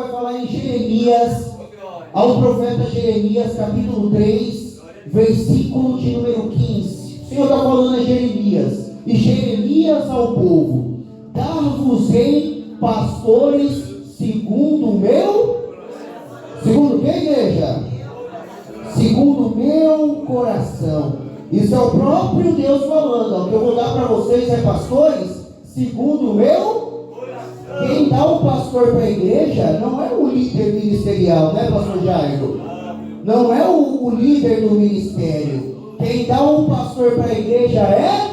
vai falar em Jeremias, ao profeta Jeremias, capítulo 3, versículo de número 15. O Senhor está falando a Jeremias, e Jeremias ao povo: dar-vos-ei pastores segundo o meu... Segundo o que, igreja? Segundo o meu coração. Isso é o próprio Deus falando. O que eu vou dar para vocês é pastores segundo o meu coração. Quem dá o pastor para a igreja não é o líder ministerial, né, pastor Jairo? Não é o líder do ministério. Quem dá o pastor para a igreja é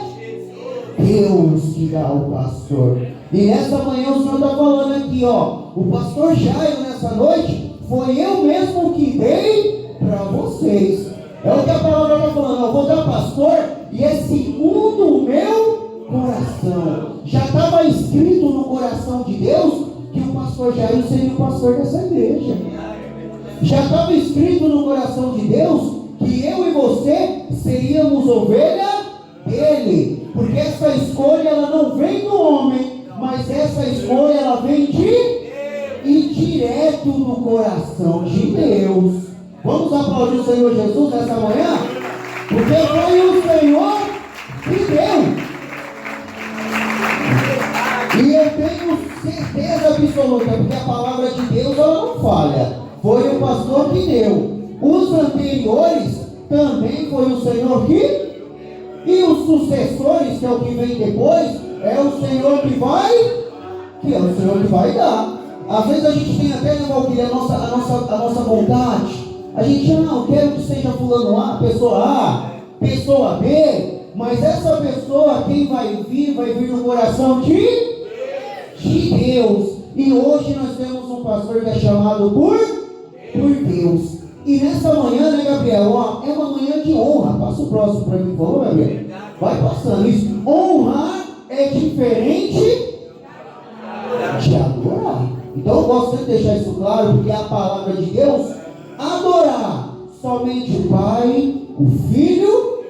Deus que dá o pastor. E nessa manhã o Senhor está falando aqui, ó, o pastor Jairo nessa noite foi eu mesmo que dei para vocês. É o que a palavra está falando. Eu vou dar pastor e é segundo o meu coração. Já estava escrito no coração de Deus que o pastor Jairo seria o pastor dessa igreja. Já estava escrito no coração de Deus que eu e você seríamos ovelha dele. Porque essa escolha ela não vem do homem, mas essa escolha ela vem de e direto no coração de Deus. Vamos aplaudir o Senhor Jesus nessa manhã? Porque foi o Senhor que deu. E eu tenho certeza absoluta, porque a palavra de Deus ela não falha. Foi o pastor que deu. Os anteriores também foi o Senhor que... E os sucessores, que é o que vem depois, é o Senhor que vai... Que é o Senhor que vai dar. Às vezes a gente tem até, a nossa vontade. A gente, eu quero que seja fulano A, pessoa B, mas essa pessoa, quem vai vir no coração de Deus. E hoje nós temos um pastor que é chamado por Deus. E nessa manhã, né, Gabriel, ó, é uma manhã de honra. Passa o próximo para mim, por favor, Gabriel. Vai passando isso. Honrar é diferente de adorar. Então eu gosto de deixar isso claro, porque é a palavra de Deus. Adorar somente o Pai, o Filho.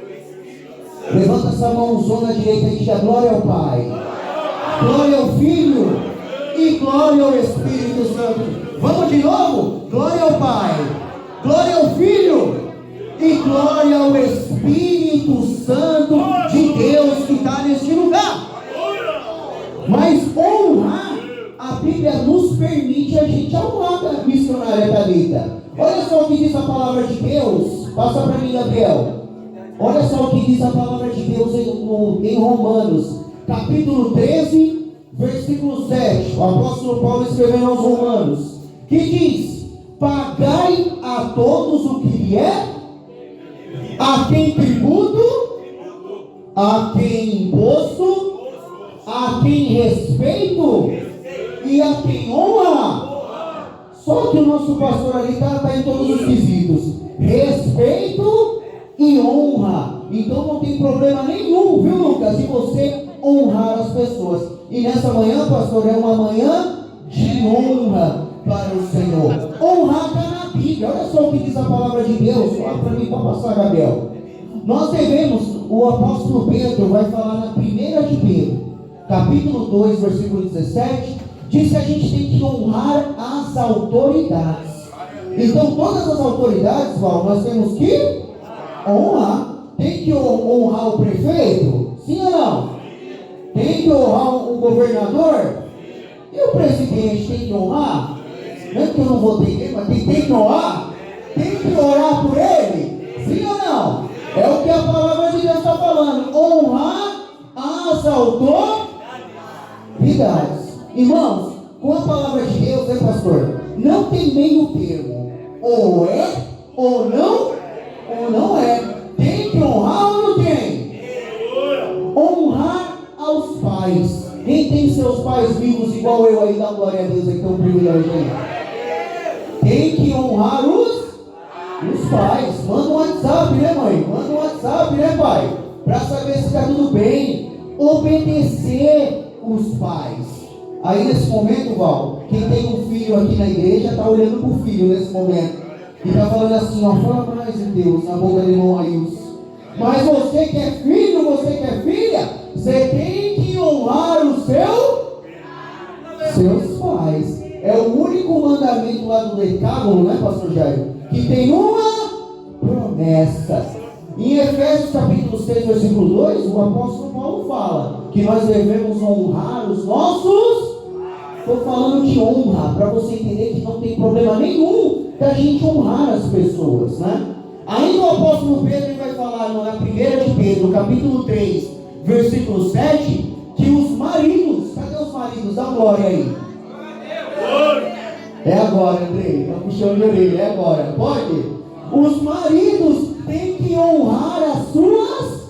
Levanta essa mãozona direita e diga glória ao Pai, glória ao Filho e glória ao Espírito Santo. Vamos de novo? Glória ao Pai, glória ao Filho e glória ao Espírito Santo de Deus que está neste lugar. Mas honrar, a Bíblia nos permite a gente honrar a missionária Thalita. Olha só o que diz a palavra de Deus. Passa para mim, Gabriel. Olha só o que diz a palavra de Deus em Romanos, capítulo 13, versículo 7. O apóstolo Paulo escrevendo aos Romanos, que diz: pagai a todos o que lhe é, a quem tributo, a quem imposto, a quem respeito e a quem honra. Só que o nosso pastor ali está em todos os quesitos: respeito e honra. Então não tem problema nenhum, viu, Lucas, se você honrar as pessoas. E nessa manhã, pastor, é uma manhã de honra para o Senhor. Honrar está na Bíblia. Olha só o que diz a palavra de Deus. Olha para mim, para passar, Gabriel. Nós devemos, o apóstolo Pedro vai falar na 1 de Pedro, capítulo 2, versículo 17, diz que a gente tem que honrar as autoridades. Então todas as autoridades, Val, nós temos que honrar. Tem que honrar o prefeito? Sim ou não? Tem que honrar o governador? E o presidente tem que honrar? Não é que eu não votei nele, mas tem que honrar? Tem que orar por ele? Sim ou não? É o que a palavra de Deus está falando. Honrar as autoridades. Irmãos, com a palavra de Deus, né, pastor? Não tem meio termo. Ou é, ou não é. Tem que honrar ou não tem? Honrar aos pais. Quem tem seus pais vivos igual eu aí, dá glória a Deus, aí que é um privilégio. Tem que honrar os pais. Manda um WhatsApp, né, mãe? Manda um WhatsApp, né, pai? Para saber se está tudo bem. Obedecer os pais. Aí nesse momento, Val, quem tem um filho aqui na igreja está olhando para o filho nesse momento e está falando assim, ó, fala mais de Deus na boca do irmão Ailson. Mas você que é filho, você que é filha, você tem que honrar os seus pais. é o único mandamento lá do Decálogo, né, pastor Jair? Que tem uma promessa. Em Efésios capítulo 6, versículo 2, o apóstolo Paulo fala que nós devemos honrar os nossos. Estou falando de honra, para você entender que não tem problema nenhum da gente honrar as pessoas, né? Ainda o apóstolo Pedro vai falar na 1 de Pedro, capítulo 3, versículo 7, que os maridos, cadê os maridos? Dá glória aí. É agora, Andrei, está puxando de orelha, é agora, pode? Os maridos têm que honrar as suas.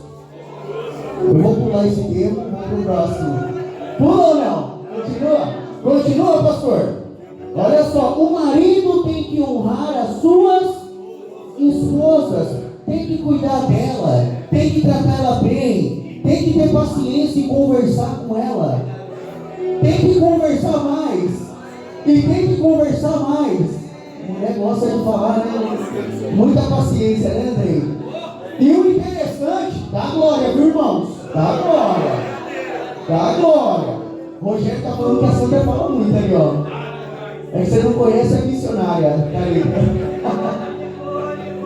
Eu vou pular esse termo, vou para o próximo. Pula ou não? Continua, pastor. Olha só, o marido tem que honrar as suas esposas, tem que cuidar dela, tem que tratar ela bem, tem que ter paciência e conversar com ela, tem que conversar mais, e tem que conversar mais. A mulher gosta de falar, né? Muita paciência, né, Andrei? E o interessante, dá glória, viu, irmãos? Dá glória. Dá glória. Rogério está falando que a Sandra fala muito ali, ó. É que você não conhece a missionária, Carita.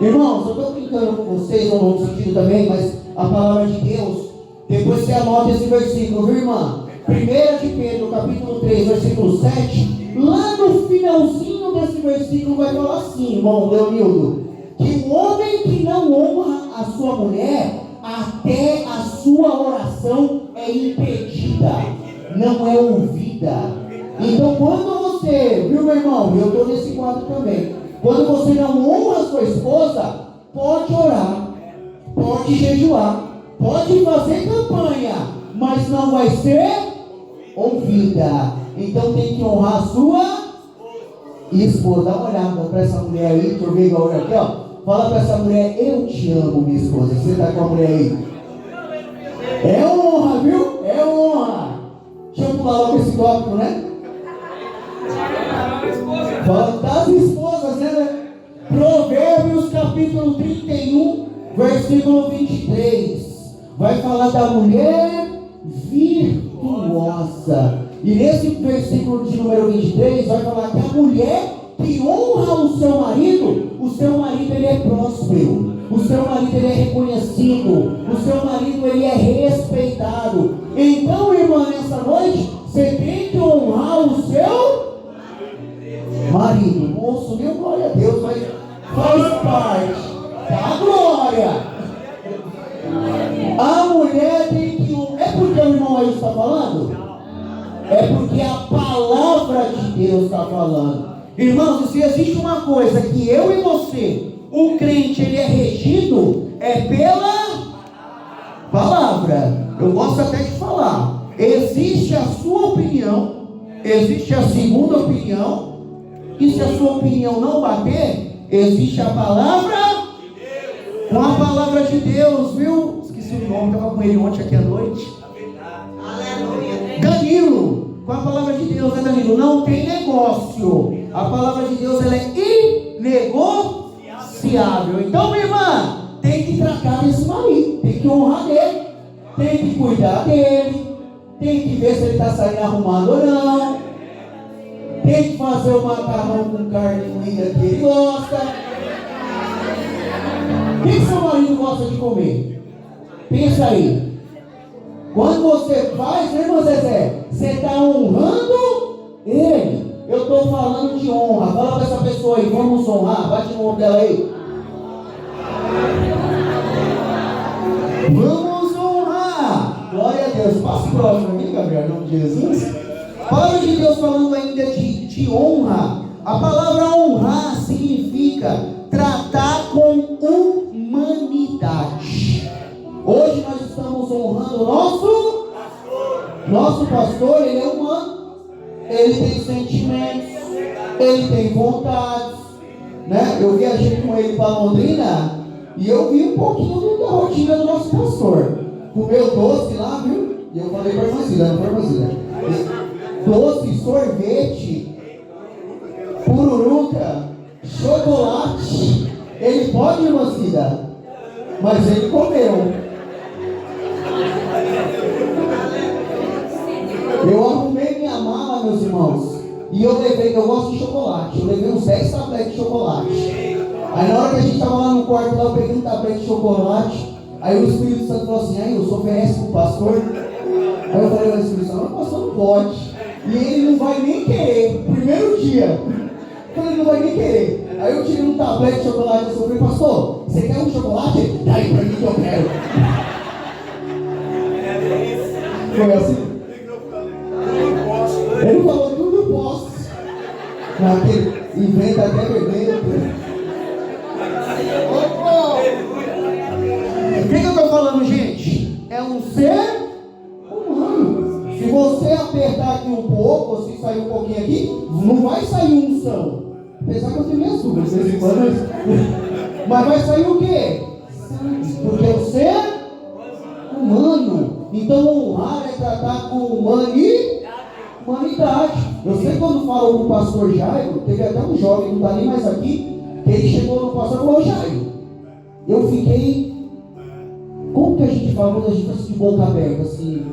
Irmãos, eu estou brincando com vocês, no outro sentido também, mas a palavra de Deus, depois você anota esse versículo, viu, irmã? 1 de Pedro, capítulo 3, versículo 7, lá no finalzinho desse versículo vai falar assim, irmão Leonildo, que o homem que não honra a sua mulher, até a sua oração é impedida, não é ouvida. Então quando você, viu, meu irmão, eu estou nesse quadro também, quando você não honra a sua esposa, pode orar, pode jejuar, pode fazer campanha, mas não vai ser ouvida. Então tem que honrar a sua esposa. Dá uma olhada para essa mulher aí, que eu vejo agora aqui, ó. Fala para essa mulher, eu te amo, minha esposa. Você está com a mulher aí? É honra, viu? É honra. Deixa eu pular logo esse tópico, né? Fala das esposas, né? Provérbios capítulo 31, versículo 23. Vai falar da mulher virtuosa. E nesse versículo de número 23 vai falar que a mulher que honra o seu marido ele é próspero, o seu marido ele é reconhecido, o seu marido ele é respeitado. Então, irmã, nessa noite você tem que honrar o seu marido. Não ouço nem glória a Deus, mas faz parte da glória. A mulher tem que honrar. É porque o irmão aí está falando? É porque a palavra de Deus está falando. Irmãos, se existe uma coisa que eu e você, o crente, ele é regido, é pela palavra. Eu gosto até de falar. Existe a sua opinião, existe a segunda opinião, e se a sua opinião não bater, existe a palavra, com a palavra de Deus, viu? Esqueci o nome, estava com ele ontem aqui à noite. Danilo, com a palavra de Deus, né, Danilo? Não tem negócio. A palavra de Deus, ela é inegociável. Então, minha irmã, tem que tratar desse marido, tem que honrar dele, tem que cuidar dele, tem que ver se ele está saindo arrumado ou não, tem que fazer o macarrão com carne moída que ele gosta. O que seu marido gosta de comer? Pensa aí. Quando você faz, né, irmão Zezé? Você está honrando ele. Eu estou falando de honra. Fala para essa pessoa aí, vamos honrar. Bate no ombro dela aí. Vamos honrar. Glória a Deus. Passe próximo aqui, Gabriel, em nome de Jesus. Palavra de Deus falando ainda de honra. A palavra honrar significa tratar com humanidade. Hoje nós estamos honrando o nosso pastor. Ele é humano, ele tem sentimentos, ele tem vontades, né? Eu viajei com ele para Londrina e eu vi um pouquinho da rotina do nosso pastor. Comeu doce lá, viu? E eu falei para a irmãzinha, não foi, irmãzinha? Doce, sorvete, pururuca, chocolate. Ele pode, irmãzinha, mas ele comeu. Eu arrumei minha mala, meus irmãos, E eu gosto de chocolate, eu levei uns 10 tabletes de chocolate. Aí na hora que a gente estava lá no quarto, lá, eu peguei um tablete de chocolate. Aí o Espírito Santo falou assim, aí eu oferece pro pastor. Aí eu falei, o Espírito Santo, o pastor não pode. E ele não vai nem querer, primeiro dia. Eu falei, ele não vai nem querer. Aí eu tirei um tablete de chocolate e falei, pastor, você quer um chocolate? Dá aí pra mim que eu quero. Foi assim? Ele falou, tudo posso. Naquele, inventa até bebendo. O que eu estou falando, gente? É um ser humano. Se você apertar aqui um pouco, ou se sair um pouquinho aqui, não vai sair unção. Apesar que eu tenho minhas dúvidas, mas vai sair o quê? Porque é um ser humano. Então honrar é tratar com humanidade. Eu sei quando falo com o pastor Jairo, teve até um jovem que não está nem mais aqui, que ele chegou no pastor e falou, Jairo, eu fiquei, como que a gente fala quando a gente está de boca aberta assim?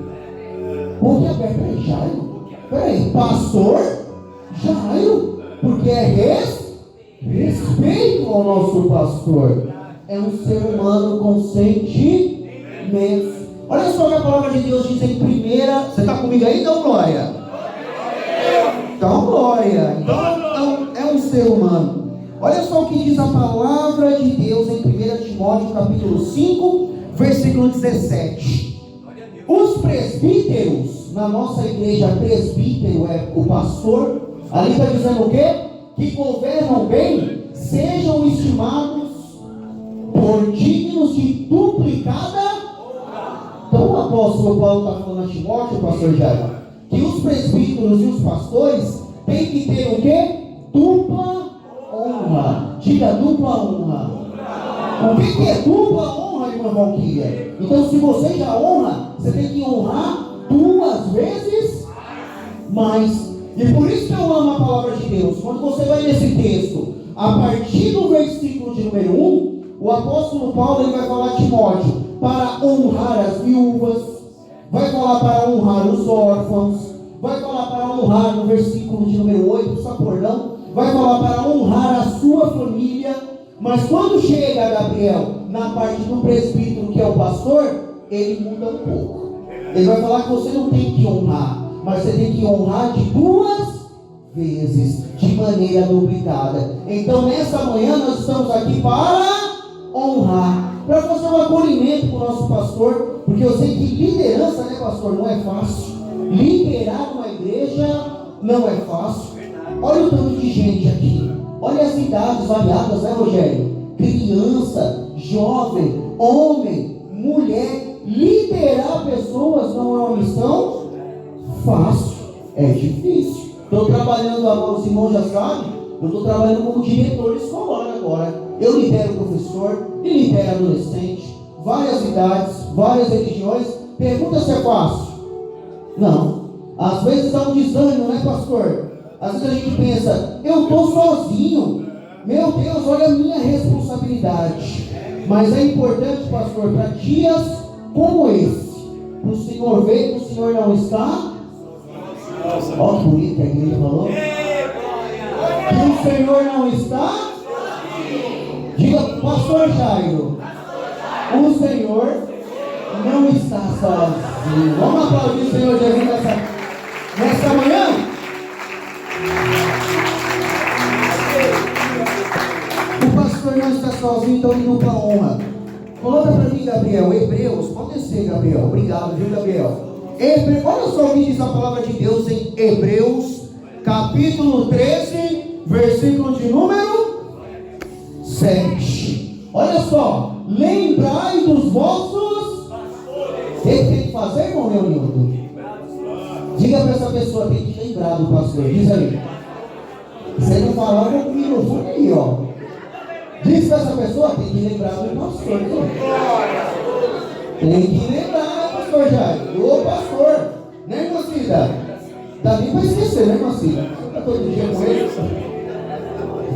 Boca aberta, peraí, Jairo? Peraí, pastor Jairo? Porque é respeito ao nosso pastor. É um ser humano com sentimentos. Olha só o que a palavra de Deus diz em primeira. Você está comigo aí? Então glória. Então glória. Então é um ser humano. Olha só o que diz a palavra de Deus em 1 Timóteo capítulo 5, versículo 17. Os presbíteros, na nossa igreja, presbítero é o pastor. Ali está dizendo o quê? Que governam bem, sejam estimados por dignos de duplicada. Então o apóstolo Paulo está falando a Timóteo, o pastor Jairo, que os presbíteros e os pastores têm que ter o quê? Dupla honra. Diga dupla honra. O que é dupla honra, irmã Valquíria? Então se você já honra, você tem que honrar 2 vezes mais. E por isso que eu amo a palavra de Deus. Quando você vai nesse texto, a partir do versículo de número 1, o apóstolo Paulo ele vai falar a Timóteo para honrar as viúvas, vai falar para honrar os órfãos, vai falar para honrar no versículo de número 8, Sapordão, vai falar para honrar a sua família. Mas quando chega Gabriel na parte do presbítero, que é o pastor, ele muda um pouco. Ele vai falar que você não tem que honrar, mas você tem que honrar de 2 vezes, de maneira duplicada. Então nessa manhã nós estamos aqui para honrar, para fazer um acolhimento para o nosso pastor, porque eu sei que liderança, né, pastor, não é fácil. Liderar uma igreja não é fácil. Olha o tanto de gente aqui, olha as idades variadas, né, Rogério? Criança, jovem, homem, mulher. Liderar pessoas não é uma missão fácil, é difícil. Estou trabalhando agora, os irmãos já sabem, eu estou trabalhando como diretor escolar agora. Eu lidero professor e lidero adolescente, várias idades, várias religiões. Pergunta se é fácil. Não. Às vezes dá um desânimo, né, pastor? Às vezes a gente pensa, eu estou sozinho, meu Deus, olha a minha responsabilidade. Mas é importante, pastor, para dias como esse, o Senhor vê que o Senhor não está. Olha que bonito que a igreja falou. Que o Senhor não está. Diga, pastor Jairo, o Senhor não está sozinho. Vamos aplaudir o Senhor Jesus nessa manhã. O pastor não está sozinho, então ele dupla honra. Coloca para mim, Gabriel, Hebreus. Pode descer, Gabriel. Obrigado, viu, Gabriel? Olha só o que diz a palavra de Deus em Hebreus, capítulo 13, versículo de número 7. Olha só. Lembrai dos vossos. O que tem que fazer, irmão Leonildo? Diga para essa pessoa, tem que lembrar do pastor. Diz aí. Você não falava com o microfone aí, ó. Diz para essa pessoa, tem que lembrar do pastor. Tem que lembrar, pastor Jair. Ô pastor, né, irmã Cida? Dá nem para esquecer, né, irmã Cida? Você está todo dia com ele?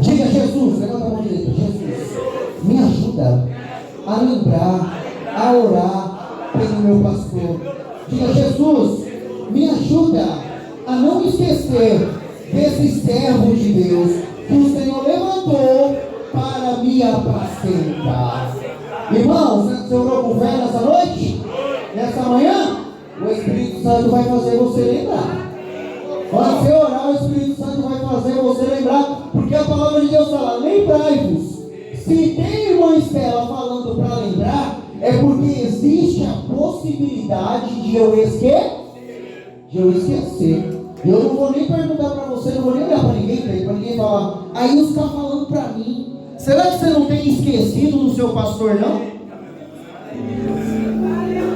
Diga, Jesus, levanta a mão direita. Jesus, me ajuda a lembrar, a orar pelo meu pastor. Diga, Jesus, me ajuda a não esquecer desses servos de Deus que o Senhor levantou para me apacentar. Irmãos, você orou com fé nessa noite? Nessa manhã? O Espírito Santo vai fazer você lembrar. Quando você orar, o Espírito Santo vai fazer você lembrar, porque a palavra de Deus fala: lembrai-vos. Se tem irmã Estela falando para lembrar, é porque existe a possibilidade de eu esquecer. Eu não vou nem perguntar para você, não vou nem olhar para ninguém falar. Aí você está falando para mim. Será que você não tem esquecido do seu pastor, não?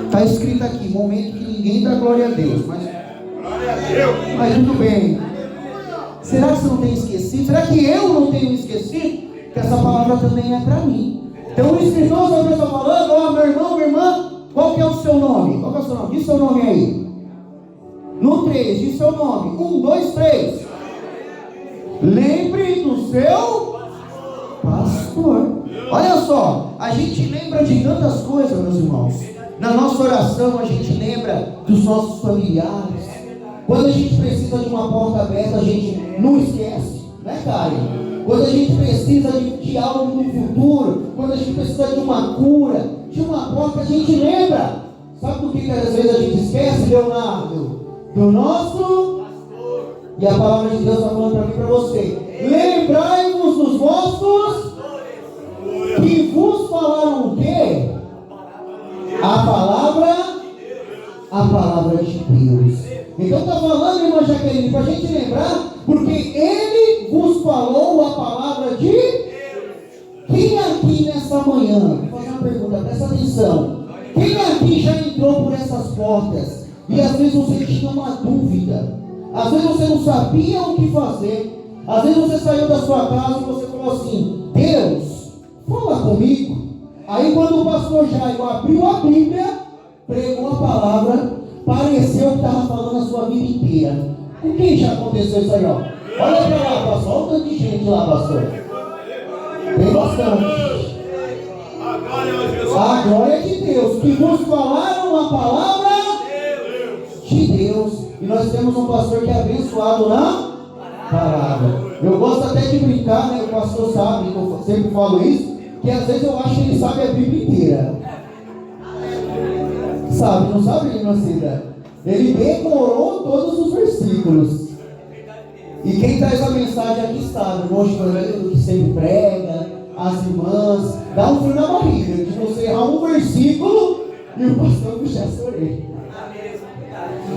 Está escrito aqui, momento que ninguém dá glória a Deus, mas tudo bem. Será que você não tem esquecido? Será que eu não tenho esquecido? Que essa palavra também é para mim. Então o escritor também está falando: ó, meu irmão, minha irmã, qual que é o seu nome? Qual que é o seu nome? Diz seu nome aí. No 3, diz seu nome. 1, 2, 3. Lembre do seu pastor. Olha só, a gente lembra de tantas coisas, meus irmãos. Na nossa oração a gente lembra dos nossos familiares. Quando a gente precisa de uma porta aberta, a gente não esquece, né, Karen? Quando a gente precisa de algo no futuro, quando a gente precisa de uma cura, de uma porta, a gente lembra. Sabe do que às vezes a gente esquece, Leonardo? Do nosso. E a palavra de Deus está falando para mim e para você: lembrai-vos dos vossos que vos falaram o quê? A palavra de Deus. Então está falando, irmã Jaqueline, para a gente lembrar, porque Ele vos falou a palavra de quem aqui nessa manhã, vou fazer uma pergunta, presta atenção. Quem aqui já entrou por essas portas e às vezes você tinha uma dúvida, às vezes você não sabia o que fazer, às vezes você saiu da sua casa e você falou assim: Deus, fala comigo. Aí quando o pastor Jairo abriu a Bíblia, pregou a palavra, pareceu que estava falando a sua vida inteira. Com quem já aconteceu isso aí, ó? Olha para lá, pastor, olha o tanto de gente lá, pastor. Tem bastante. A glória de Deus, que nos falaram a palavra de Deus. E nós temos um pastor que é abençoado na palavra. Eu gosto até de brincar, né? O pastor sabe, eu sempre falo isso, que às vezes eu acho que ele sabe a Bíblia inteira. Sabe, não sabe, irmã Cida? Ele decorou todos os versículos. E quem traz a mensagem aqui sabe, o irmão Giovanni, que sempre prega, as irmãs, dá um frio na barriga de você errar um versículo e o pastor puxar a sua orelha.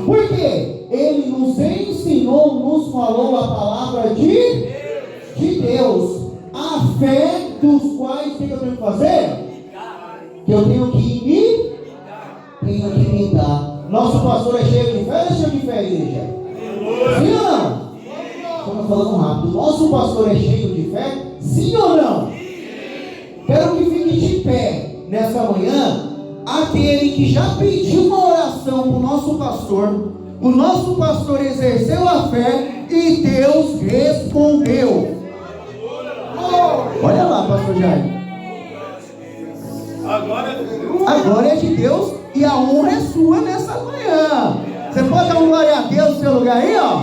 Por quê? Ele nos ensinou, nos falou a palavra de Deus. A fé dos quais, o que eu tenho que fazer? Que eu tenho que imitar. Nosso pastor é cheio de fé ou é cheio de fé, igreja? Sim ou não? Estou falando rápido. Nosso pastor é cheio de fé? Sim ou não? Quero que fique de pé nessa manhã aquele que já pediu uma oração para o nosso pastor. O nosso pastor exerceu a fé e Deus respondeu. Olha lá, pastor Jair. A glória é de Deus e a honra é sua nessa manhã. Você pode dar uma glória a Deus no seu lugar aí, ó?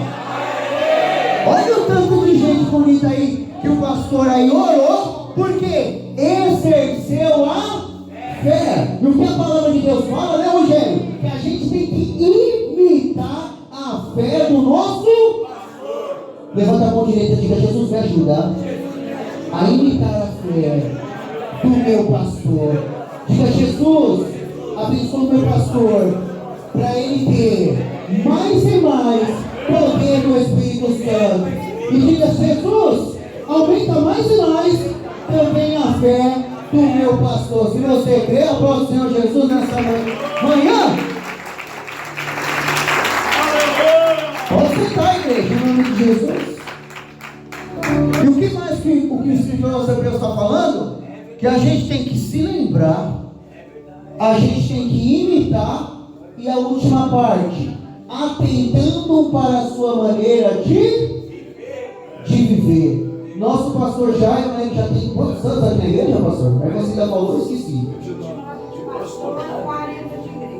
Olha o tanto de gente bonita aí que o pastor aí orou, porque exerceu a fé. E o que a palavra de Deus fala, né, Rogério? Que a gente tem que imitar a fé do nosso pastor. Levanta a mão direita e diga: Jesus, me ajuda a imitar a fé do meu pastor. Diga: Jesus, abençoa o meu pastor, para ele ter mais e mais poder do Espírito Santo. E diga: Jesus, aumenta mais e mais também a fé do meu pastor. Se você crê, aplaude o Senhor Jesus nessa manhã. Pode sentar, igreja, em nome de Jesus. E o que mais que o escritor aos Hebreus está falando? Que a gente tem que se lembrar, a gente tem que imitar, e a última parte, atentando para a sua maneira de viver. Nosso pastor Jair, né, já tem quantos anos aqui na igreja, pastor? É que você ainda falou, eu esqueci.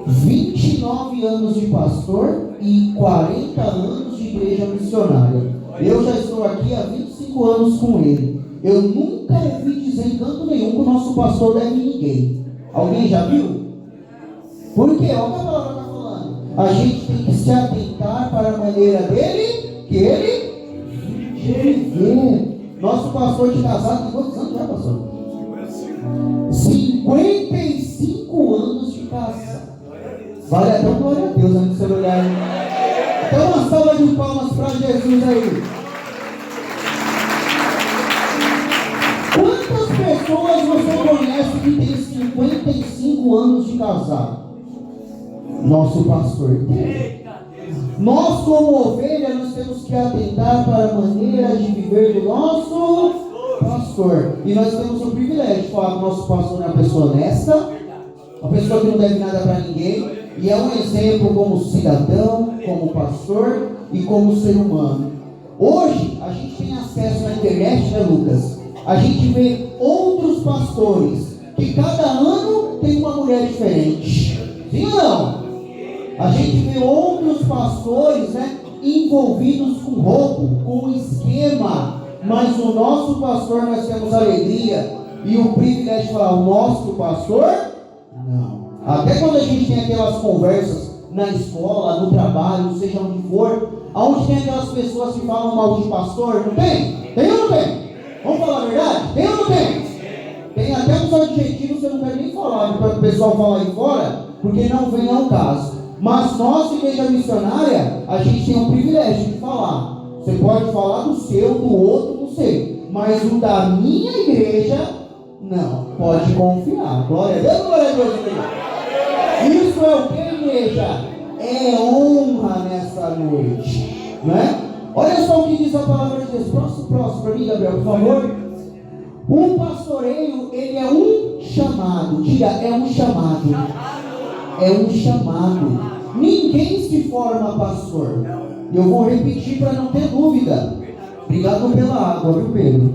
29 anos de pastor e 40 anos de igreja missionária. Eu já estou aqui há 25 anos com ele. Eu nunca ouvi dizer em canto nenhum que o nosso pastor deve ninguém. Alguém já viu? Por quê? Olha o que a palavra está falando. A gente tem que se atentar para a maneira dele, que ele vive. Nosso pastor de casado tem quantos anos já, pastor? 55 anos de casa. Vale até glória a Deus, antes de você olhar. Então uma salva de palmas para Jesus aí. Quantas pessoas você conhece que tem 55 anos de casado? Nosso pastor tem. Nós, como ovelha, nós temos que atentar para a maneira de viver do nosso pastor. E nós temos o privilégio de falar que o nosso pastor é uma pessoa honesta, uma pessoa que não deve nada para ninguém, e é um exemplo como cidadão, como pastor e como ser humano. Hoje, a gente tem acesso na internet, né, Lucas? A gente vê outros pastores que cada ano tem uma mulher diferente. Sim ou não? A gente vê outros pastores, né, envolvidos com roubo, com esquema. Mas o nosso pastor, nós temos alegria e o privilégio de falar, o nosso pastor, não. Até quando a gente tem aquelas conversas na escola, no trabalho, seja onde for, onde tem aquelas pessoas que falam mal de pastor, não tem? Tem ou não tem? Vamos falar a verdade? Tem ou não tem? Tem até uns adjetivos que eu não quero nem falar para o pessoal falar aí fora, porque não vem ao caso. Mas nós, igreja missionária, a gente tem um privilégio de falar. Você pode falar do seu, do outro, não sei. Mas o da minha igreja, não. Pode confiar. Glória a Deus, glória a Deus, igreja. Isso é o que, igreja? É honra nessa noite. Né? Olha só o que diz a palavra de Deus. Próximo para mim, Gabriel, por favor. O pastoreio, ele é um chamado. Diga, é um chamado. É um chamado. Ninguém se forma pastor. Eu vou repetir para não ter dúvida. Obrigado pela água, viu, Pedro?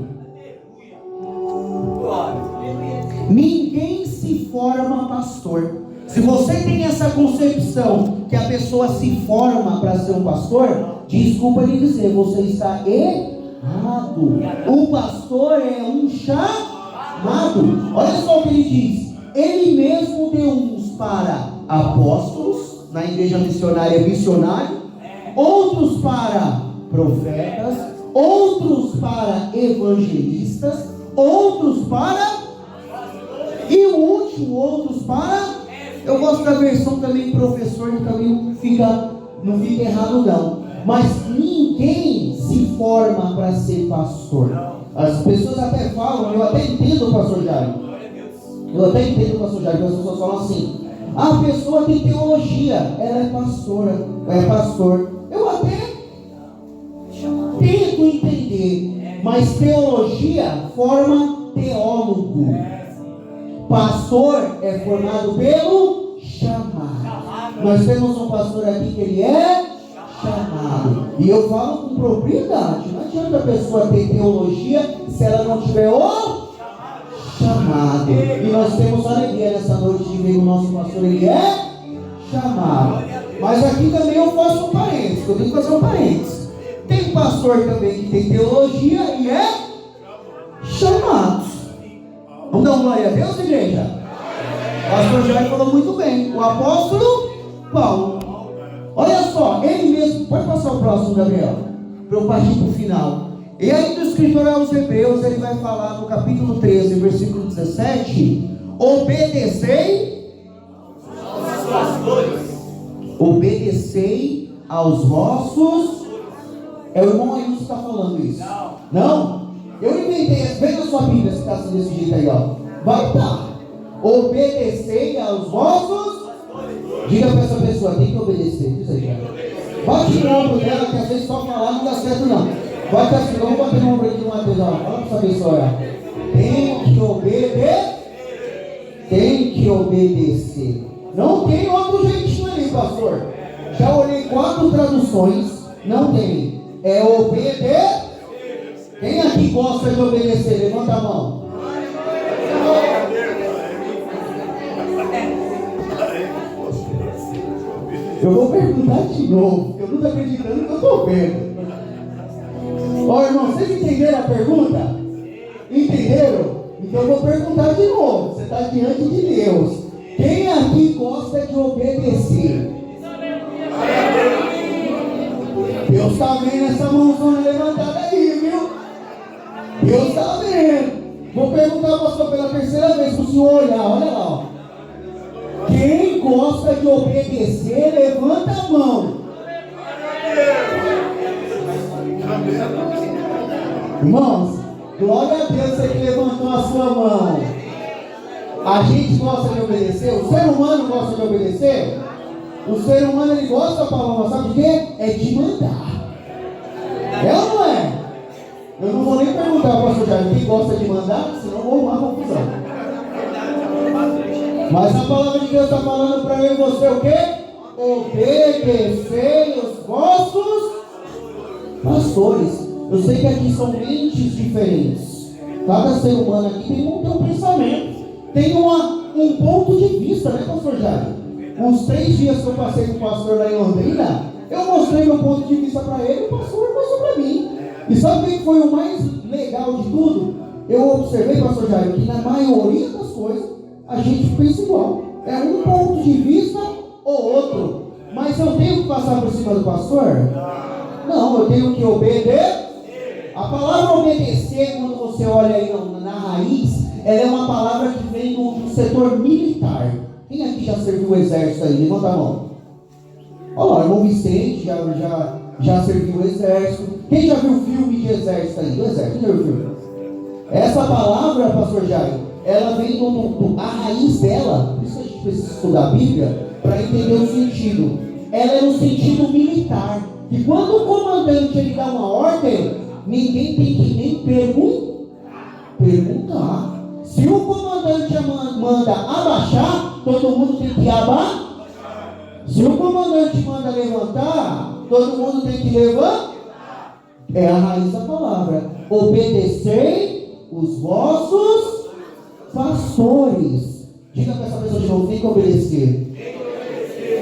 Ninguém se forma pastor. Se você tem essa concepção que a pessoa se forma para ser um pastor, desculpa lhe dizer, você está errado. O pastor é um chamado. Olha só o que ele diz. Ele mesmo deu uns para apóstolos, na igreja missionária missionário, outros para profetas, outros para evangelistas, outros para, e o último, outros para, eu gosto da versão também professor, que também não fica errado não, mas ninguém se forma para ser pastor. As pessoas até falam, eu até entendo o pastor Jair, as pessoas falam assim, a pessoa tem teologia, ela é pastora, é pastor. Eu até tento entender, mas teologia forma teólogo. Pastor é formado pelo chamado. Nós temos um pastor aqui que ele é chamado. E eu falo com propriedade. Não adianta a pessoa ter teologia se ela não tiver o chamado. E nós temos alegria nessa noite de ver o nosso pastor, ele é chamado. Mas aqui também eu faço um parênteses, eu tenho que fazer um parênteses. Tem pastor também que tem teologia e é chamado. Vamos dar uma glória a Deus, igreja? O pastor Jair falou muito bem. O apóstolo Paulo. Olha só, ele mesmo, pode passar o próximo, Gabriel, para eu partir para o final. E aí do escritor aos Hebreus, ele vai falar no capítulo 13, versículo 17, obedecei aos vossos, é o irmão Ailson que está falando isso. Não? Eu inventei, vem na sua Bíblia se está assim desse jeito aí, ó. Vai estar. Obedecei aos vossos, diga para essa pessoa, tem que obedecer, diz aí, cara. Bate no ombro dela, que às vezes só falar não dá certo não. Bate assim, vamos bater no ombro aqui de Mateus, ó. Fala para essa pessoa, ó. Tem que obedecer. Não tem outro jeitinho ali, pastor. Já olhei 4 traduções, não tem. É obedecer. Quem aqui gosta de obedecer? Levanta a mão. Eu vou perguntar de novo, porque eu não estou acreditando que eu estou vendo. Ó, irmão, vocês entenderam a pergunta? Entenderam? Então eu vou perguntar de novo. Você está diante de Deus. Quem aqui gosta de obedecer? Deus está vendo essa mãozona levantada aí, viu? Deus está vendo. Vou perguntar, pastor, pela terceira vez para o senhor olhar. Olha lá, ó. Quem gosta de obedecer, levanta a mão. Irmãos, glória a Deus, você que levantou a sua mão. A gente gosta de obedecer? O ser humano gosta de obedecer? O ser humano, ele gosta, Paulo, sabe de quê? É de mandar. É ou não é? Eu não vou nem perguntar ao pastor Jair quem gosta de mandar, senão eu vou arrumar confusão. Mas a palavra de Deus está falando para eu e você o quê? Obedecei os vossos pastores. Eu sei que aqui são mentes diferentes. Cada ser humano aqui tem um pensamento. Tem um ponto de vista, né, pastor Jair? Uns 3 dias que eu passei com o pastor lá em Londrina, eu mostrei meu ponto de vista para ele, o pastor mostrou para mim. E sabe o que foi o mais legal de tudo? Eu observei, pastor Jair, que na maioria das coisas a gente pensa igual. É um ponto de vista ou outro. Mas eu tenho que passar por cima do pastor? Não, eu tenho que obedecer. A palavra obedecer, quando você olha aí na raiz, ela é uma palavra que vem do setor militar. Quem aqui já serviu o exército aí? Levanta a mão. Olha lá, o irmão Vicente já serviu o exército. Quem já viu filme de exército aí? Do exército, quem já viu filme? Essa palavra, pastor Jair, ela vem a raiz dela. Por isso que a gente precisa estudar a Bíblia para entender o sentido. Ela é no sentido militar. E quando o comandante ele dá uma ordem, ninguém tem que nem perguntar. Se o comandante manda abaixar, todo mundo tem que abaixar. Se o comandante manda levantar, todo mundo tem que levantar. É a raiz da palavra. Obedecei os vossos pastores. Diga para essa pessoa de novo, tem que obedecer.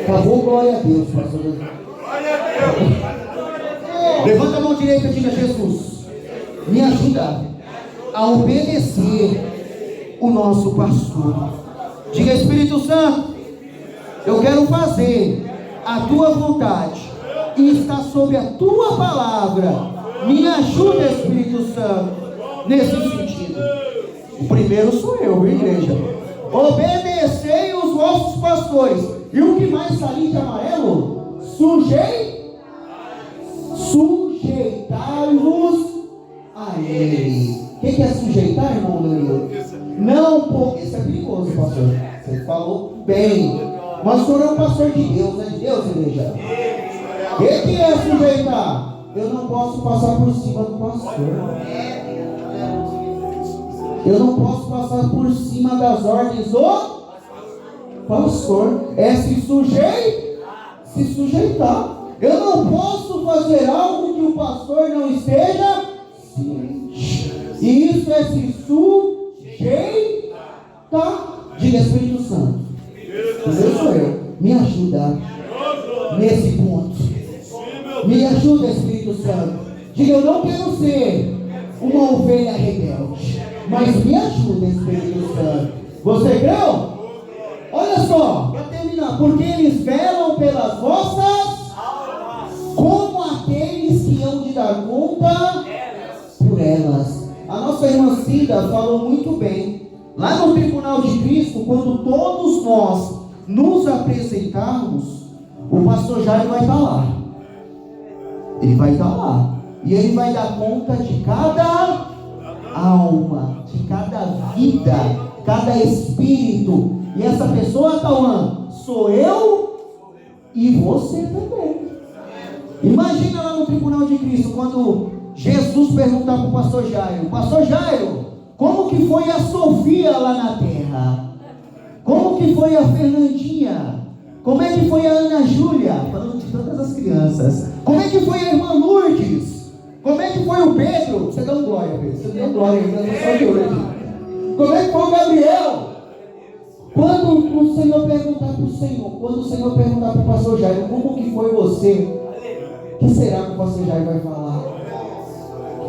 Acabou, glória a Deus, pastor. Levanta a mão direita e diga: Jesus, me ajuda a obedecer o nosso pastor. Diga: Espírito Santo, eu quero fazer a tua vontade e está sob a tua palavra. Me ajuda, Espírito Santo, nesse sentido. O primeiro sou eu, viu, igreja? Obedecei os vossos pastores. E o que mais está ali de amarelo? Sujeitai-vos a ele. O que é sujeitar, irmão Danilo? Não, esse é perigoso, pastor. Você falou bem. Mas o senhor é um pastor de Deus, não é de Deus, igreja? O que é sujeitar? Eu não posso passar por cima do pastor. Eu não posso passar por cima das ordens do pastor. É se sujeitar. Eu não posso fazer algo que o pastor não esteja ciente. E isso é se sujeitar. Diga: Espírito Santo, Deus sou eu. Me ajuda nesse ponto. Me ajuda, Espírito Santo. Diga: eu não quero ser uma ovelha rebelde, mas me ajuda, Espírito Santo. Você creu? Olha só, para terminar. Porque eles velam pelas vossas como aqueles que hão de dar conta por elas. A nossa irmã Cida falou muito bem. Lá no tribunal de Cristo, quando todos nós nos apresentarmos, o pastor Jair vai estar lá. Ele vai estar lá. E ele vai dar conta de cada alma, de cada vida, cada espírito. E essa pessoa, Cauã, sou eu e você também. Imagina lá no tribunal de Cristo, quando Jesus perguntar para o pastor Jairo: Pastor Jairo, como que foi a Sofia lá na terra? Como que foi a Fernandinha? Como é que foi a Ana Júlia? Falando de todas as crianças. Como é que foi a irmã Lourdes? Como é que foi o Pedro? Você deu glória, Pedro. Você deu glória ainda, não só de hoje. Como é que foi o Gabriel? Quando o Senhor perguntar para o Senhor, quando o Senhor perguntar para o pastor Jairo: como que foi você? O que será que o pastor Jairo vai falar?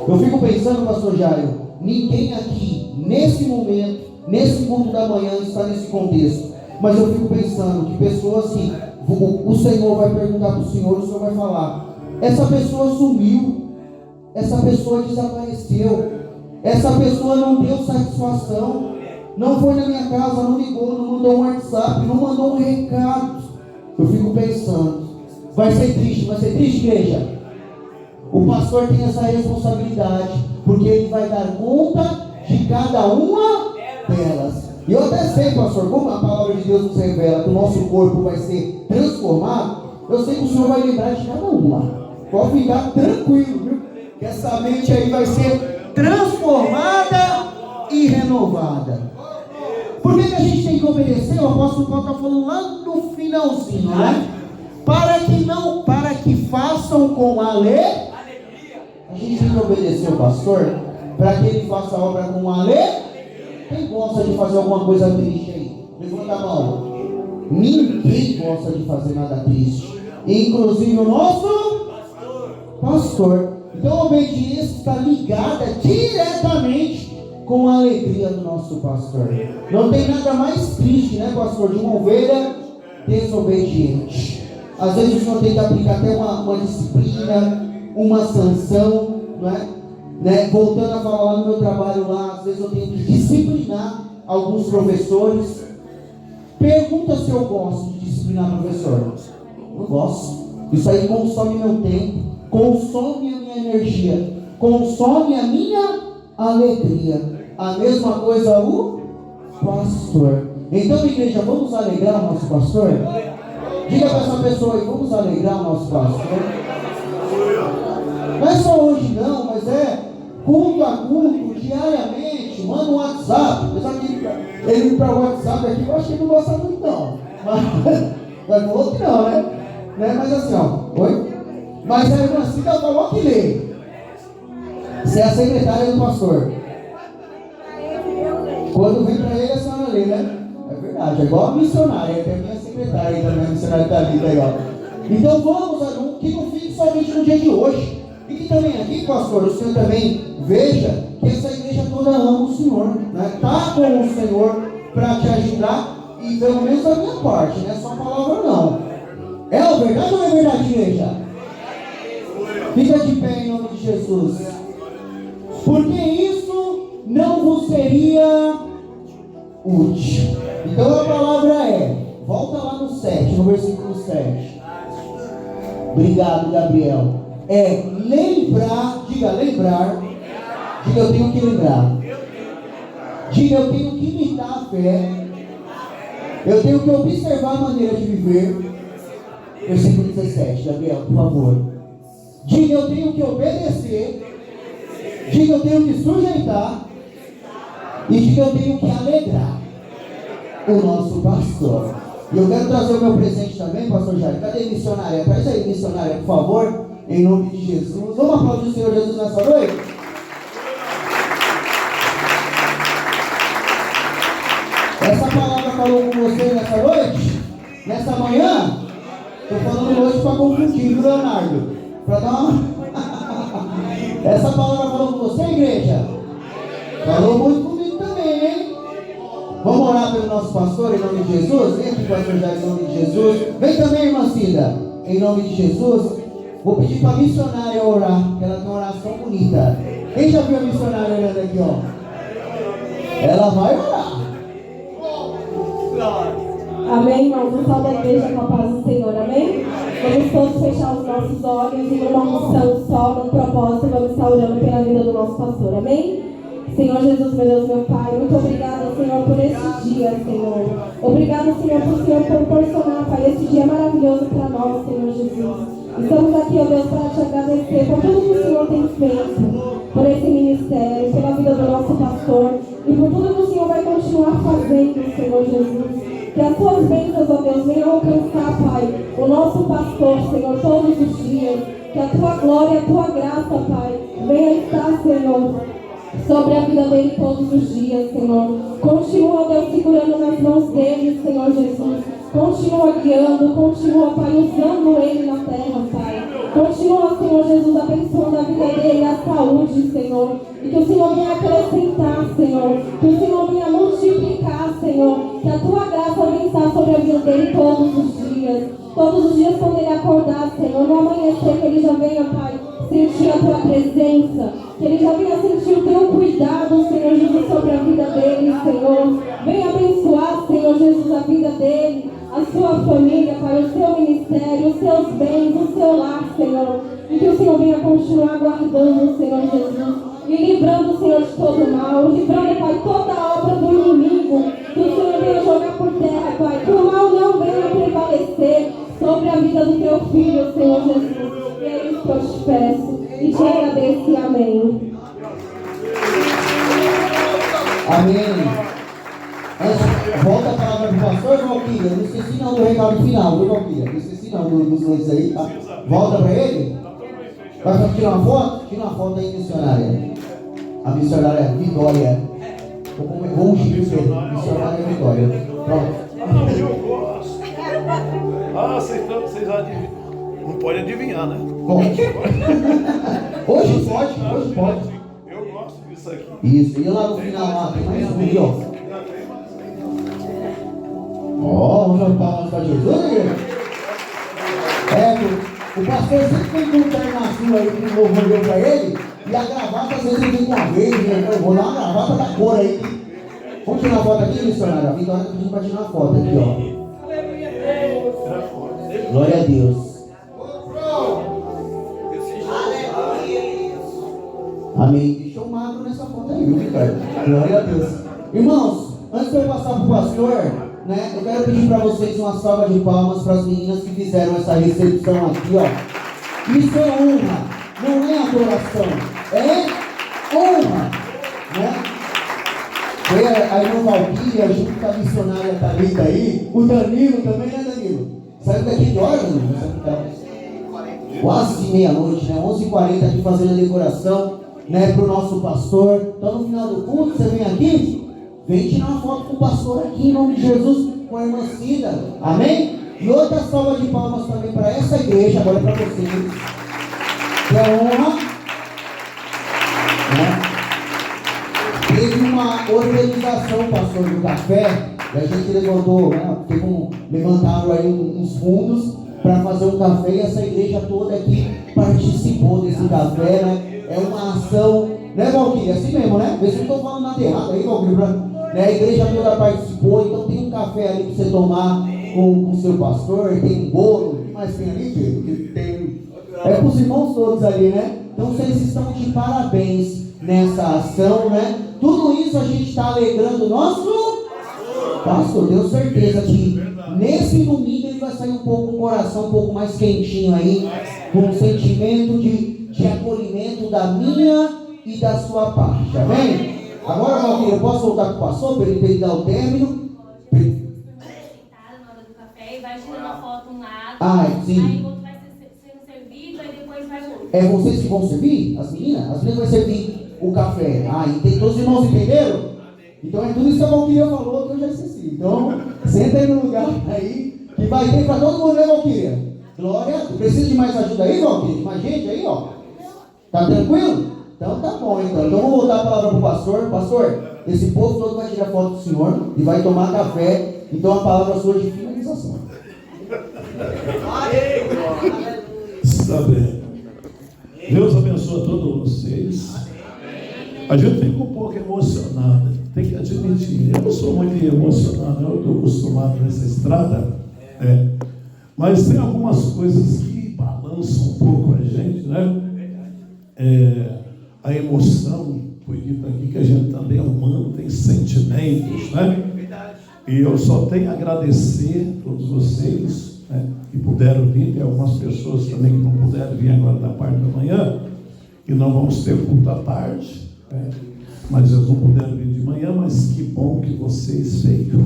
Eu fico pensando, pastor Jairo, ninguém aqui, nesse momento, nesse culto da manhã, está nesse contexto. Mas eu fico pensando que pessoas que o Senhor vai perguntar para o Senhor vai falar: essa pessoa sumiu, essa pessoa desapareceu, essa pessoa não deu satisfação, não foi na minha casa, não ligou, não mandou um WhatsApp, não mandou um recado. Eu fico pensando, vai ser triste, igreja. O pastor tem essa responsabilidade, porque ele vai dar conta de cada uma delas. E eu até sei, pastor, como a palavra de Deus nos revela que o nosso corpo vai ser transformado, eu sei que o Senhor vai lembrar de cada uma. Pode ficar tranquilo, viu? Que essa mente aí vai ser transformada e renovada. Por que a gente tem que obedecer? O apóstolo Paulo está falando lá no finalzinho, né? Para que façam com alegria. A gente tem que obedecer o pastor para que ele faça a obra com alegria. Quem gosta de fazer alguma coisa triste aí? Levanta a mão. Ninguém gosta de fazer nada triste, inclusive o nosso pastor. Então a obediência está ligada diretamente com a alegria do nosso pastor. Não tem nada mais triste, né, pastor, de uma ovelha desobediente. Às vezes o senhor tem que aplicar até uma disciplina, uma sanção, não é? Né? Voltando a falar lá no meu trabalho lá, às vezes eu tenho que disciplinar alguns professores. Pergunta se eu gosto de disciplinar professor. Não gosto. Isso aí consome meu tempo, consome a minha energia, consome a minha alegria. A mesma coisa o pastor. Então, igreja, vamos alegrar o nosso pastor? Diga para essa pessoa aí, vamos alegrar o nosso pastor. Não é só hoje não, mas é culto a culto, diariamente. Manda um WhatsApp. Apesar que ele para o WhatsApp aqui, eu acho que ele não gosta muito não. Mas falou que não, né? Mas assim, ó. Oi? Mas a irmã Cida falou que lê. Você é a secretária do pastor. Quando vem para ele, a senhora lê, né? É verdade, é igual a missionária, que é a minha secretária também, a missionária da vida aí, ó. Então vamos, que não fique somente no dia de hoje. E que também aqui, pastor, o senhor também veja que essa igreja toda ama o Senhor, né? Está com o Senhor para te ajudar, e pelo menos da minha parte, não é só palavra não. É a verdade ou não é verdade, igreja? Fica de pé em nome de Jesus. Porque isso não vos seria útil. Então a palavra é, volta lá no 7, no versículo 7. Obrigado, Gabriel. É lembrar, diga lembrar, diga eu tenho que lembrar, diga eu tenho que imitar a fé, eu tenho que observar a maneira de viver. Versículo 17, Gabriel, por favor. Diga eu tenho que obedecer, diga eu tenho que sujeitar, e diga eu tenho que alegrar o nosso pastor. E eu quero trazer o meu presente também, pastor Jair. Cadê a missionária? Traz aí, missionária, por favor, em nome de Jesus. Vamos aplaudir o Senhor Jesus nessa noite? Essa palavra falou com você nessa noite? Nessa manhã? Estou falando hoje para confundir, viu, Leonardo? Para dar uma... Essa palavra falou com você, igreja? Falou muito comigo também, hein? Vamos orar pelo nosso pastor em nome de Jesus? Vem aqui, pastor Jair, em nome de Jesus. Vem também, irmã Cida, em nome de Jesus. Vou pedir para a missionária orar, que ela tem uma oração bonita. Quem já viu a missionária olhando aqui, ó? Ela vai orar. Amém, irmãos? Um salve da igreja com a paz do Senhor, amém? Vamos todos fechar os nossos olhos e numa unção só, num propósito, vamos estar orando pela vida do nosso pastor, amém? Senhor Jesus, meu Deus, meu Pai, muito obrigada, Senhor, por este dia, Senhor. Obrigado, Senhor, por o Senhor proporcionar, Pai, este dia maravilhoso para nós, Senhor Jesus. Estamos aqui, ó Deus, para te agradecer por tudo que o Senhor tem feito, por esse ministério, pela vida do nosso pastor e por tudo que o Senhor vai continuar fazendo, Senhor Jesus. Que as tuas bênçãos, ó Deus, venham alcançar, Pai, o nosso pastor, Senhor, todos os dias. Que a tua glória, a tua graça, Pai, venha estar, Senhor, sobre a vida dele todos os dias, Senhor. Continua, Deus, segurando nas mãos dele, Senhor Jesus. Continua guiando, continua, Pai, usando ele na terra, Pai. Continua, Senhor Jesus, abençoando a vida dele, a saúde, Senhor. E que o Senhor venha acrescentar, Senhor. Que o Senhor venha multiplicar, Senhor. Que a tua graça venha estar sobre a vida dele todos os dias. Todos os dias quando ele acordar, Senhor. No amanhecer, que ele já venha, Pai, sentir a tua presença. Que ele já venha sentir o teu cuidado, Senhor Jesus, sobre a vida dele, Senhor. Venha abençoar, Senhor Jesus, a vida dele, a sua família, Pai, o seu ministério, os seus bens, o seu lar, Senhor. E que o Senhor venha continuar guardando, Senhor Jesus. E livrando, Senhor, de todo mal. Livrando, Pai, toda a obra do inimigo. Que o Senhor venha jogar por terra, Pai. Que o mal não venha prevalecer sobre a vida do teu filho, Senhor Jesus. E é isso que eu te peço. E te agradeço e amém. Amém. Volta a palavra para o pastor Valquíria. Não esqueci não do recado final, viu, Valquíria? Não esqueci não dos dois aí, tá? Volta para ele. Vai tirar uma foto? Tira uma foto aí, missionária. A missionária Vitória. Vou ungir você. Missionária Vitória. Pronto. Eu gosto. Vocês adivinham. Não pode adivinhar, né? Pode. Hoje pode. Eu gosto disso aqui. Isso, e lá no final lá, tem mais um ali, ó. Vamos dar palmas para Jesus, igreja. O pastor sempre tem um terno azul aí que o louvor deu para ele, e a gravata às vezes ele vem com a verde, né? Eu vou dar uma gravata da cor aí. Vamos tirar a foto aqui, missionário? A Vitória pediu para tirar a foto aqui, ó. Glória a Deus. Amém. Deixou magro nessa foto aí, viu, Ricardo? Glória a Deus. Irmãos, antes de eu passar para o pastor, né, eu quero pedir para vocês uma salva de palmas para as meninas que fizeram essa recepção aqui, ó. Isso é honra, não é adoração, é honra, né? Foi a irmã Valquíria junto com a missionária Thalita aí, o Danilo também, né, Danilo? Saiu daqui de hora, Danilo? Quase de meia-noite, né? 11h40 aqui fazendo a decoração, né, para o nosso pastor. Então no final do culto, você vem aqui, vem tirar uma foto com o pastor aqui em nome de Jesus, com a irmã Cida, amém? E outra salva de palmas também para essa igreja, agora é para vocês, que é honra, né? Teve uma organização, pastor, do café, e a gente levantou, né? Levantaram aí uns fundos para fazer um café, e essa igreja toda aqui participou desse café, né? É uma ação, né, Valquíria? Assim mesmo, né? Vê se eu estou falando nada errado aí, Valquíria. Né? A igreja toda participou, então tem um café ali para você tomar com o seu pastor, tem um bolo, o que mais tem ali, Pedro? Tem... É para os irmãos todos ali, né? Então vocês estão de parabéns nessa ação, né? Tudo isso a gente está alegrando o nosso pastor. Tenho certeza que nesse domingo ele vai sair um pouco com o coração um pouco mais quentinho aí, com um sentimento de acolhimento da minha e da sua parte, amém? Agora, Valquíria, eu posso voltar com o pastor para ele dar o término? Na hora do café, vai tirando a foto um lado, sim. Aí o outro vai sendo servido, aí depois vai o outro. Vocês que vão servir? As meninas? As meninas vão servir o café. E todos os irmãos entenderam? Então é tudo isso que a Valquíria falou que eu já esqueci. Então, senta aí no lugar aí, que vai ter para todo mundo, né, Valquíria? Glória. Precisa de mais ajuda aí, Valquíria? De mais gente aí, ó? Tá tranquilo? Então tá bom, então. Então vou voltar a palavra para o pastor. Pastor, esse povo todo vai tirar foto do senhor e vai tomar café. Então a palavra sua de finalização. Está bem. Deus abençoe a todos vocês. A gente fica um pouco emocionado. Tem que admitir. Eu não sou muito emocionado. Eu estou acostumado nessa estrada. Mas tem algumas coisas que balançam um pouco a gente, né? A emoção, foi dito aqui que a gente também é humano, tem sentimentos, né? E eu só tenho a agradecer a todos vocês, né, que puderam vir. Tem algumas pessoas também que não puderam vir agora da parte da manhã, e não vamos ter culto à tarde, né? Mas eles não puderam vir de manhã, mas que bom que vocês veio.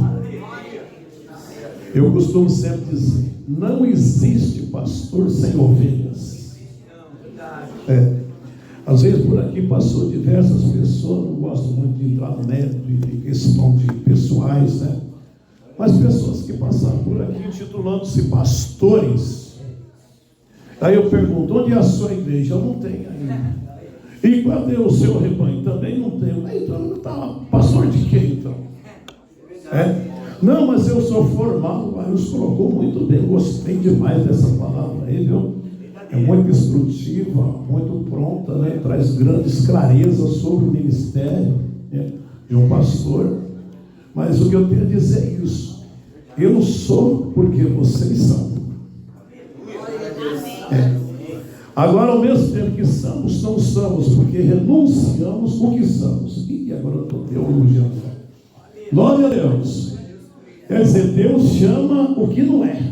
Eu costumo sempre dizer, não existe pastor sem ovelhas. Às vezes por aqui passou diversas pessoas, não gosto muito de entrar no mérito de questão de pessoais, né? Mas pessoas que passaram por aqui intitulando-se pastores. Aí eu pergunto, onde é a sua igreja? Eu não tenho ainda. E cadê o seu rebanho? Também não tenho. Aí então, tá, pastor de quê então? Não, mas eu sou formado. Aí nos colocou muito bem. Gostei demais dessa palavra aí, viu? É muito instrutiva, muito pronta, né? Traz grandes clarezas sobre o ministério, né, de um pastor. Mas o que eu tenho a dizer é isso. Eu sou porque vocês são. Agora, ao mesmo tempo que somos, não somos, porque renunciamos o que somos. E agora eu estou teologiando. Glória a Deus. Quer dizer, Deus chama o que não é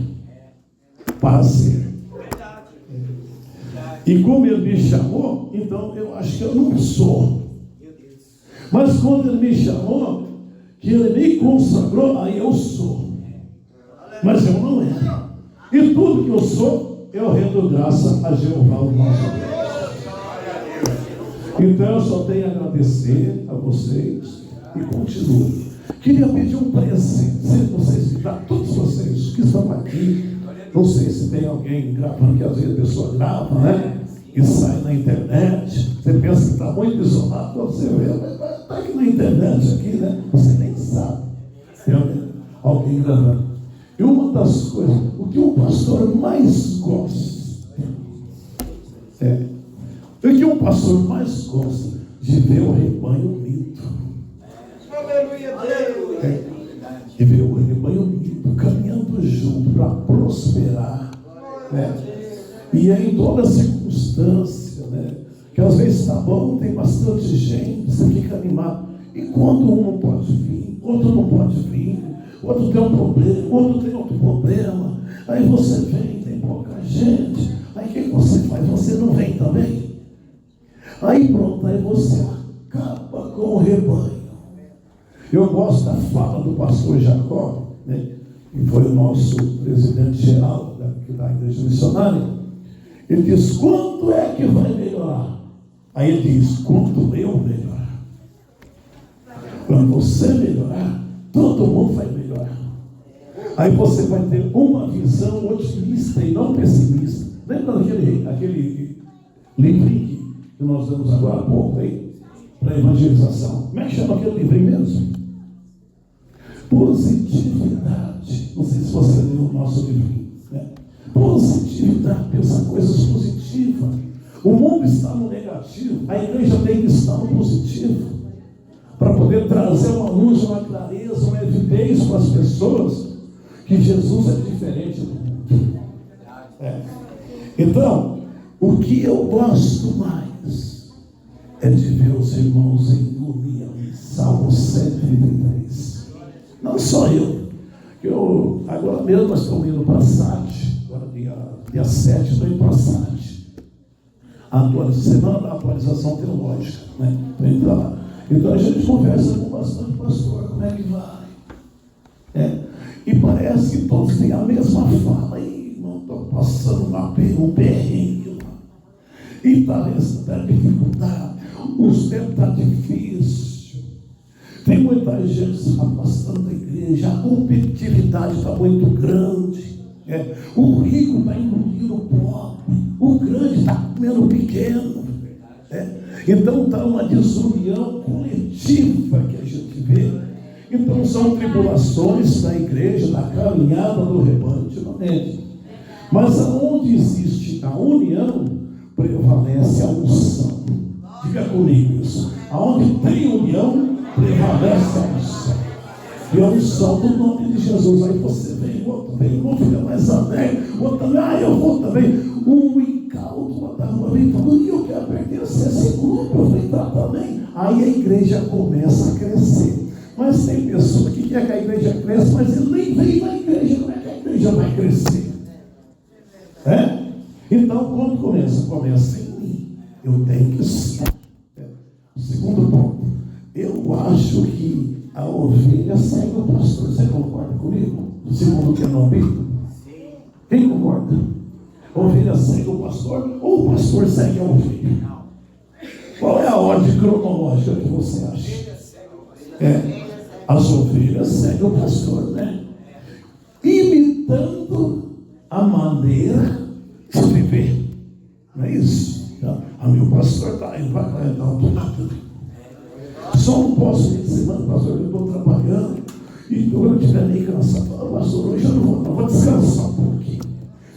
para ser. E como Ele me chamou, então eu acho que eu não sou. Mas quando Ele me chamou, que Ele me consagrou, aí eu sou. Mas eu não era. E tudo que eu sou, eu rendo graça a Jeová, o nosso Deus. Então eu só tenho a agradecer a vocês e continuo. Queria pedir um presente. Vocês que estão, todos vocês que estão aqui, não sei se tem alguém gravando, que às vezes a pessoa grava, né? E sai na internet. Você pensa que está muito isolado, quando você vê, está aqui na internet, aqui, né? Você nem sabe. Tem alguém gravando. E uma das coisas, o que o pastor mais gosta, o que um pastor mais gosta de ver o rebanho unido. De ver o rebanho unido, caminhando junto para prosperar, né? E é em toda circunstância, né? Que às vezes está bom, tem bastante gente, você fica animado. E quando um não pode vir, outro não pode vir, outro tem um problema, outro tem outro problema, aí você vem, tem pouca gente, aí o que você faz? Você não vem também? Aí pronto, aí você acaba com o rebanho. Eu gosto da fala do pastor Jacó, né, que foi o nosso presidente geral da igreja missionária. Ele diz, quando é que vai melhorar? Aí ele diz, quando eu melhorar. Quando você melhorar, todo mundo vai melhorar. Aí você vai ter uma visão otimista e não pessimista. Lembra daquele livrinho que nós damos agora há pouco aí, para evangelização? Como é que chama aquele livrinho mesmo? Positividade. Não sei se você leu o nosso livrinho, né? Positividade, pensar coisas positivas. O mundo está no negativo, a igreja tem que estar no positivo, para poder trazer uma luz, uma clareza, uma evidência para as pessoas que Jesus é diferente do mundo. Então, o que eu gosto mais é de ver os irmãos em união. Salmo 133. Não só eu agora mesmo nós estamos indo para a SAT, agora dia 7 estou indo para a SAT. Semana da atualização teológica, né? Estou indo para lá. Então a gente conversa com bastante pastor, como é que vai? E parece que todos têm a mesma fala. Irmão, estou passando um perrengue lá. E está dificuldade. Os tempos estão difíceis. Tem muita gente se afastando da igreja. A competitividade está muito grande. O rico está engolindo o pobre. O grande está comendo o pequeno. Então está uma desunião coletiva que a gente vê. Então são tribulações da igreja, da caminhada do rebanho, ultimamente. Mas aonde existe a união, prevalece a unção. Diga comigo isso. Aonde tem união, prevalece a unção. E a unção do nome de Jesus. Aí você vem, outro vem, um fica mais alegre, outro também, eu vou também. Um incauto, outra vem falando, e eu quero pertencer a esse grupo, eu vou entrar também. Aí a igreja começa a crescer. Mas tem pessoa que quer que a igreja cresça, mas ele nem vem na igreja, como é que a igreja vai crescer? Então, quando começa? Começa em mim. Eu tenho que estar. Segundo ponto, eu acho que a ovelha segue o pastor. Você concorda comigo? Segundo o que é no Bíblia? Quem concorda? A ovelha segue o pastor ou o pastor segue a ovelha? Qual é a ordem cronológica que você acha? As ovelhas seguem o pastor, né? Imitando a maneira de viver. Não é isso? Meu pastor está indo, vai dar um lado. Só não posso ir de semana, pastor, eu estou trabalhando. E quando eu estiver meio cansado, falo, pastor, hoje eu não vou descansar um pouquinho.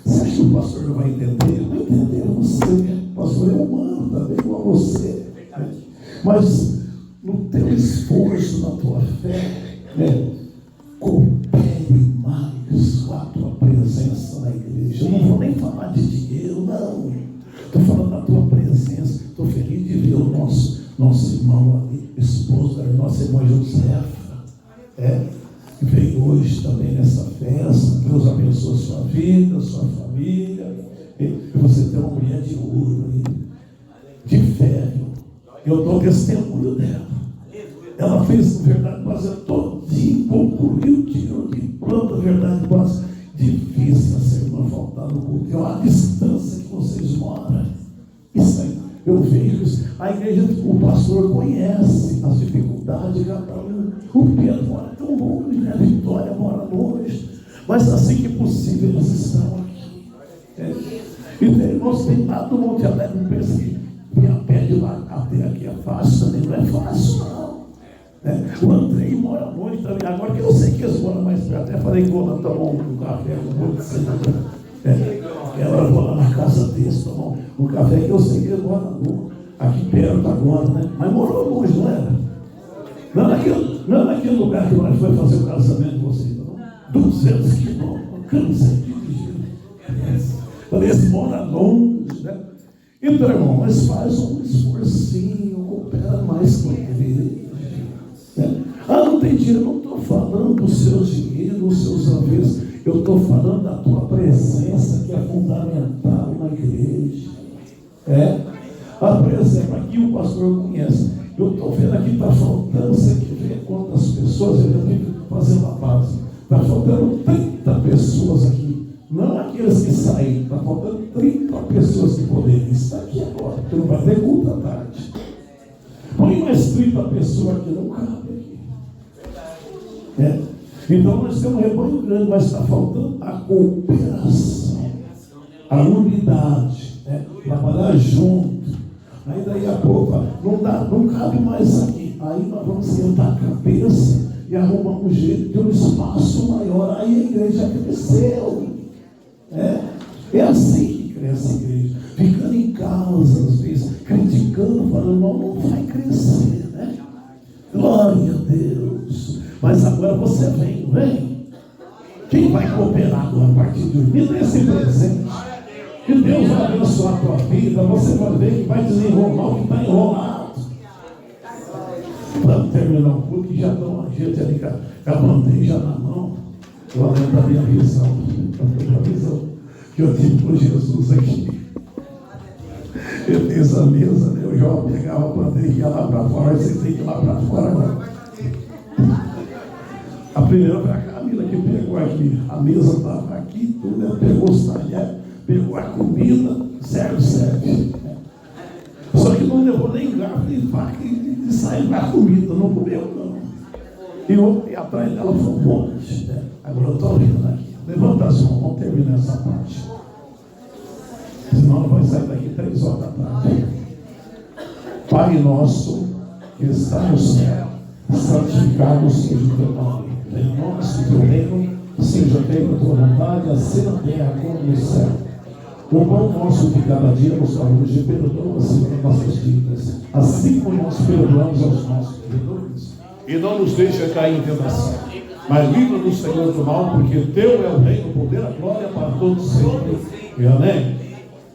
Você acha que o pastor não vai entender? Vai entender você. O pastor é humano também, igual você. Mas no teu esforço, na tua fé, coopere mais com a tua presença na igreja. Eu não vou nem falar de dinheiro, não. Estou falando da tua presença. Estou feliz de ver o nosso irmão ali, esposo da nossa irmã Josefa, que veio hoje também nessa festa. Deus abençoe a sua vida, a sua família. E você tem uma mulher de ouro aí, de ferro. Eu dou testemunho dela. Ela fez verdade base todinho, concluiu, tirou de planta verdade base. Difícil essa irmã faltar no culto. É uma distância que vocês moram. Isso aí, eu vejo isso. A igreja, o pastor conhece as dificuldades de cada um. O Pedro mora tão longe, né? A Vitória mora longe. Mas assim que possível, eles estão aqui. E nós temos lá do Monte Alegre, não pensa que vir a pé de lá até aqui é fácil, também não é fácil, não. O Andrei mora longe também. Agora que eu sei que eles moram mais perto, até falei que vou lá tomar um café com o ela vai lá na casa deles tomar um café, que eu sei que eles moram aqui perto agora, né? Mas morou longe, não era? Não é naquele lugar que nós foi fazer o casamento de vocês, não. 200 quilômetros, cansei de dirigir. Falei, eles moram longe, né? Então, irmão, mas faz um esforcinho, coopera mais com a igreja. Não tem dinheiro, eu não estou falando dos seus dinheiros, dos seus haveres, eu estou falando da tua presença, que é fundamental na igreja. Por exemplo, aqui o pastor conhece. Eu estou vendo aqui, está faltando, você quer ver quantas pessoas, eu tenho que fazer uma base. Está faltando 30 pessoas aqui. Não aqueles que saíram, está faltando 30 pessoas que poderiam estar aqui agora, porque não vai ter culto à tarde. Põe mais 30 pessoas aqui, não cabe aqui. Então nós temos um rebanho grande, mas está faltando a cooperação, a unidade, trabalhar junto. Aí daí a pouco não cabe mais aqui. Aí nós vamos sentar a cabeça e arrumar um jeito de um espaço maior. Aí a igreja cresceu. É assim que cresce a igreja. Ficando em casa, às vezes, criticando, falando, não vai crescer, né? Glória a Deus. Mas agora você vem. Quem vai cooperar agora a partir de hoje? Me dê esse presente. Que Deus vai abençoar a tua vida. Você vai ver que vai desenrolar o que está enrolado. Vamos terminar o culto que já estão a gente ali com a bandeja na mão. Eu lembro da minha visão. Que eu tive com Jesus aqui. Eu fiz a mesa, né? Eu já pegava a bandeja e ia lá para fora. Você tem que ir lá para fora agora. A primeira foi a Camila que pegou aqui. A mesa estava aqui, tudo, ela pegou os talheres, pegou a comida, serve. Só que não levou nem garfo, nem faca e saiu com a comida, não comeu, não. E atrás dela foi um monte. Agora eu estou vendo aqui. Levanta as mãos, vamos terminar essa parte. Senão não vai sair daqui 3 horas da tarde. Pai nosso que está no céu, santificado seja o teu nome. Venha a nós o teu reino, seja feita a tua vontade, assim na terra como no céu. O pão nosso de cada dia nos dá hoje, perdoa as nossas dívidas, assim como nós perdoamos aos nossos devedores. E não nos deixa cair em tentação, mas livra-nos, Senhor, do mal, porque teu é o reino, o poder, a glória para todos sempre. E amém.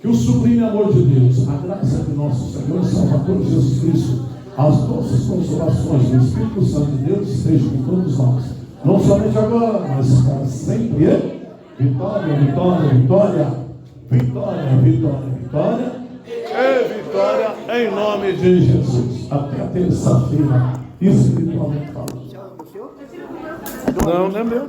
Que o sublime amor de Deus, a graça de nosso Senhor e Salvador Jesus Cristo, as nossas consolações do Espírito Santo de Deus estejam com todos nós, não somente agora, mas para sempre. Vitória, vitória, vitória. Vitória, vitória, vitória. E vitória em nome de Jesus. Até a terça-feira, espiritualmente falando. Não é meu.